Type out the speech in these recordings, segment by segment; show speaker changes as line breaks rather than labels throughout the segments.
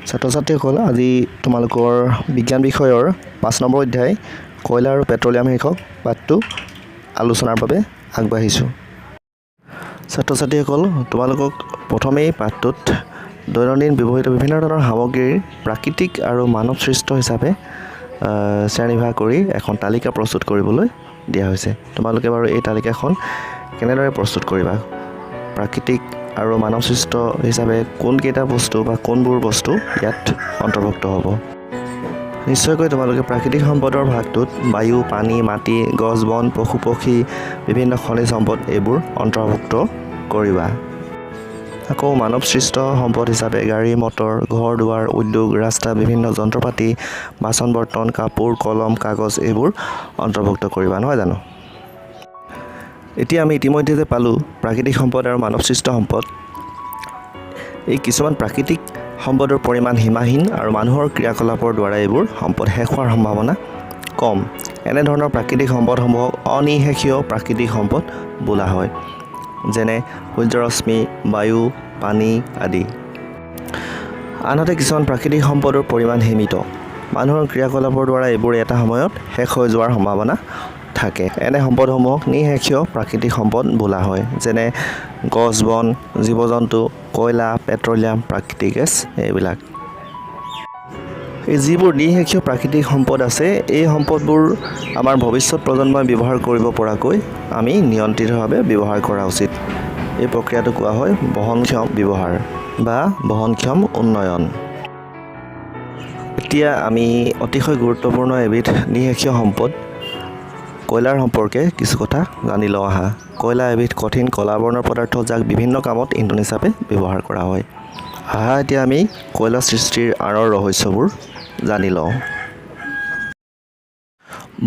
ছাত্ৰ ছাত্ৰীসকল আজি তোমালোকৰ বিজ্ঞান বিষয়ৰ 5 নম্বৰ অধ্যায় কয়লা আৰু পেট্ৰলিয়াম শীৰ্ষক পাঠটো আলোচনাৰ বাবে আগবাঢ়িছোঁ। ছাত্ৰ ছাত্ৰীসকল তোমালোকক প্ৰথমেই পাঠটোত দৈনন্দিন ব্যৱহৃত বিভিন্ন ধৰণৰ সামগ্ৰীৰ প্ৰাকৃতিক আৰু মানৱ সৃষ্ট হিচাপে শ্ৰেণীভাগ কৰি এখন তালিকা প্ৰস্তুত কৰিবলৈ দিয়া হৈছে। তোমালোকে বাৰু এই তালিকাখন কেনেদৰে প্ৰস্তুত কৰিবা? প্ৰাকৃতিক আৰু মানৱ সৃষ্ট হিচাপে কোনকেইটা বস্তু বা কোনবোৰ বস্তু ইয়াত অন্তৰ্ভুক্ত হ'ব? নিশ্চয়কৈ তোমালোকে প্ৰাকৃতিক সম্পদৰ ভাগটোত বায়ু, পানী, মাটি, গছ বন, পশু পক্ষী, বিভিন্ন খনিজ সম্পদ এইবোৰ অন্তৰ্ভুক্ত কৰিবা। আকৌ মানৱ সৃষ্ট সম্পদ হিচাপে গাড়ী মটৰ, ঘৰ দুৱাৰ, উদ্যোগ, ৰাস্তা, বিভিন্ন যন্ত্ৰপাতি, বাচন বৰ্তন, কাপোৰ, কলম, কাগজ এইবোৰ অন্তৰ্ভুক্ত কৰিবা, নহয় জানো? এতিয়া আমি ইতিমধ্যে যে পালোঁ প্ৰাকৃতিক সম্পদ আৰু মানৱ সৃষ্ট সম্পদ, এই কিছুমান প্ৰাকৃতিক সম্পদৰ পৰিমাণ সীমাহীন আৰু মানুহৰ ক্ৰিয়াকলাপৰ দ্বাৰা এইবোৰ সম্পদ শেষ হোৱাৰ সম্ভাৱনা কম। এনেধৰণৰ প্ৰাকৃতিক সম্পদসমূহক অনিশেষীয় প্ৰাকৃতিক সম্পদ বোলা হয়, যেনে সূৰ্যৰশ্মি, বায়ু, পানী আদি। আনহাতে কিছুমান প্ৰাকৃতিক সম্পদৰ পৰিমাণ সীমিত, মানুহৰ ক্ৰিয়াকলাপৰ দ্বাৰা এইবোৰ এটা সময়ত শেষ হৈ যোৱাৰ সম্ভাৱনা থাকে। এনে সম্পদসমূহক নিঃশেষীয় প্ৰাকৃতিক সম্পদ বোলা হয়, যেনে গছ বন, জীৱ জন্তু, কয়লা, পেট্ৰলিয়াম, প্ৰাকৃতিক গেছ এইবিলাক। এই যিবোৰ নিঃশেষীয় প্ৰাকৃতিক সম্পদ আছে, এই সম্পদবোৰ আমাৰ ভৱিষ্যত প্ৰজন্মই ব্যৱহাৰ কৰিব পৰাকৈ আমি নিয়ন্ত্ৰিতভাৱে ব্যৱহাৰ কৰা উচিত। এই প্ৰক্ৰিয়াটো কোৱা হয় বহনক্ষম ব্যৱহাৰ বা বহনক্ষম উন্নয়ন। এতিয়া আমি অতিশয় গুৰুত্বপূৰ্ণ এবিধ নিঃশেষীয় সম্পদ কয়লাৰ সম্পৰ্কে কিছু কথা জানি লওঁ আহা। কয়লা এবিধ কঠিন কলা বৰ্ণৰ পদাৰ্থ যাক বিভিন্ন কামত ইন্ধন হিচাপে ব্যৱহাৰ কৰা হয়। আহা এতিয়া আমি কয়লা সৃষ্টিৰ আঁৰৰ ৰহস্যবোৰ জানি লওঁ।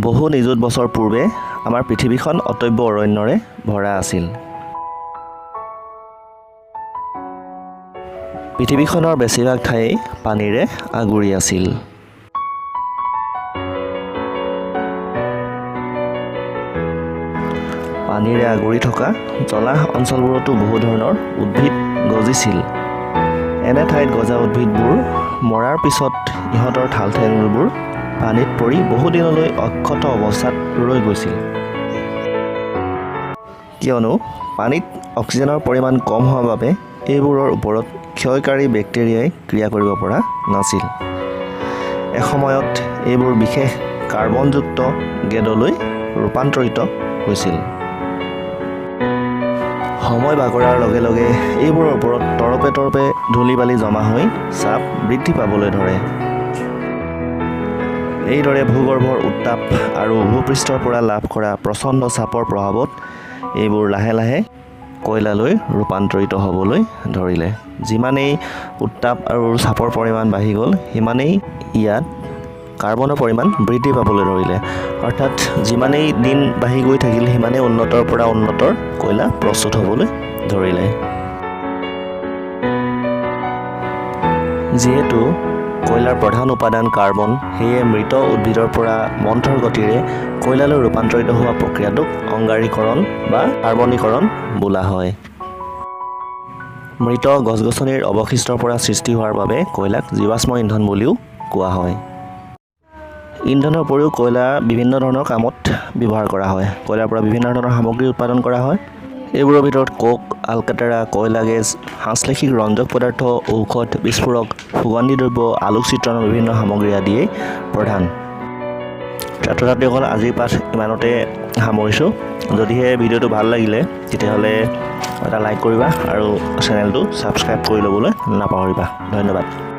বহু নিযুত বছৰ পূৰ্বে আমাৰ পৃথিৱীখন অটব্য অৰণ্যৰে ভৰা আছিল। পৃথিৱীখনৰ বেছিভাগ ঠাই পানীৰে আগুৰি আছিল। পানীৰে আগুৰি থকা জলাহ অঞ্চলবোৰতো বহু ধৰণৰ উদ্ভিদ গজিছিল। এনে ঠাইত গজা উদ্ভিদবোৰ মৰাৰ পিছত ইহঁতৰ ঠাল ঠেঙুলবোৰ পানীত পৰি বহুদিনলৈ অক্ষত অৱস্থাত ৰৈ গৈছিল, কিয়নো পানীত অক্সিজেনৰ পৰিমাণ কম হোৱাৰ বাবে এইবোৰৰ ওপৰত ক্ষয়কাৰী বেক্টেৰিয়াই ক্ৰিয়া কৰিব পৰা নাছিল। এসময়ত এইবোৰ বিশেষ কাৰ্বনযুক্ত গেছলৈ ৰূপান্তৰিত হৈছিল। সময় বাগৰাৰ লগে লগে এইবোৰৰ ওপৰত তৰপে তৰপে ধূলি বালি জমা হৈ চাপ বৃদ্ধি পাবলৈ ধৰে। এইদৰে ভূগৰ্ভৰ উত্তাপ আৰু ভূপৃষ্ঠৰ পৰা লাভ কৰা প্ৰচণ্ড চাপৰ প্ৰভাৱত এইবোৰ লাহে লাহে কয়লালৈ ৰূপান্তৰিত হ'বলৈ ধৰিলে। যিমানেই উত্তাপ আৰু চাপৰ পৰিমাণ বাঢ়ি গ'ল, সিমানেই ইয়াত কাৰ্বনৰ পৰিমাণ বৃদ্ধি পাবলৈ ধৰিলে। অৰ্থাৎ যিমানেই দিন বাঢ়ি গৈ থাকিল, সিমানেই উন্নতৰ পৰা উন্নতৰ কয়লা প্ৰস্তুত হ'বলৈ ধৰিলে। যিহেতু কয়লাৰ প্ৰধান উপাদান কাৰ্বন, সেয়ে মৃত উদ্ভিদৰ পৰা মন্থৰ গতিৰে কয়লালৈ ৰূপান্তৰিত হোৱা প্ৰক্ৰিয়াটোক অংগাৰীকৰণ বা কাৰ্বনীকৰণ বোলা হয়। মৃত গছ গছনিৰ অৱশিষ্টৰ পৰা সৃষ্টি হোৱাৰ বাবে কয়লাক জীৱাশ্ম ইন্ধন বুলিও কোৱা হয়। ইন্ধনৰ উপৰিও কয়লা বিভিন্ন ধৰণৰ কামত ব্যৱহাৰ কৰা হয়। কয়লাৰ পৰা বিভিন্ন ধৰণৰ সামগ্ৰী উৎপাদন কৰা হয়। এইবোৰৰ ভিতৰত কোক, আলকাটেৰা, কয়লা গেছ, সাঁচলেশিক ৰঞ্জক পদাৰ্থ, ঔষধ, বিস্ফোৰক, সুগন্ধি দ্ৰব্য, আলোক চিত্ৰণৰ বিভিন্ন সামগ্ৰী আদিয়েই প্ৰধান। ছাত্ৰ ছাত্ৰীসকল আজিৰ পাঠ ইমানতে সামৰিছোঁ। যদিহে ভিডিঅ'টো ভাল লাগিলে তেতিয়াহ'লে এটা লাইক কৰিবা আৰু চেনেলটো ছাবস্ক্ৰাইব কৰি ল'বলৈ নাপাহৰিবা। ধন্যবাদ।